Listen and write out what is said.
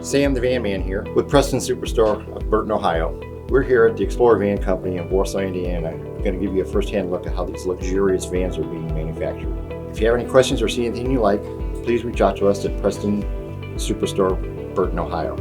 Sam the Van Man here with Preston Superstore of Burton, Ohio. We're here at the Explorer Van Company in Warsaw, Indiana. I'm going to give you a first-hand look at how these luxurious vans are being manufactured. If you have any questions or see anything you like, please reach out to us at Preston Superstore, Burton, Ohio.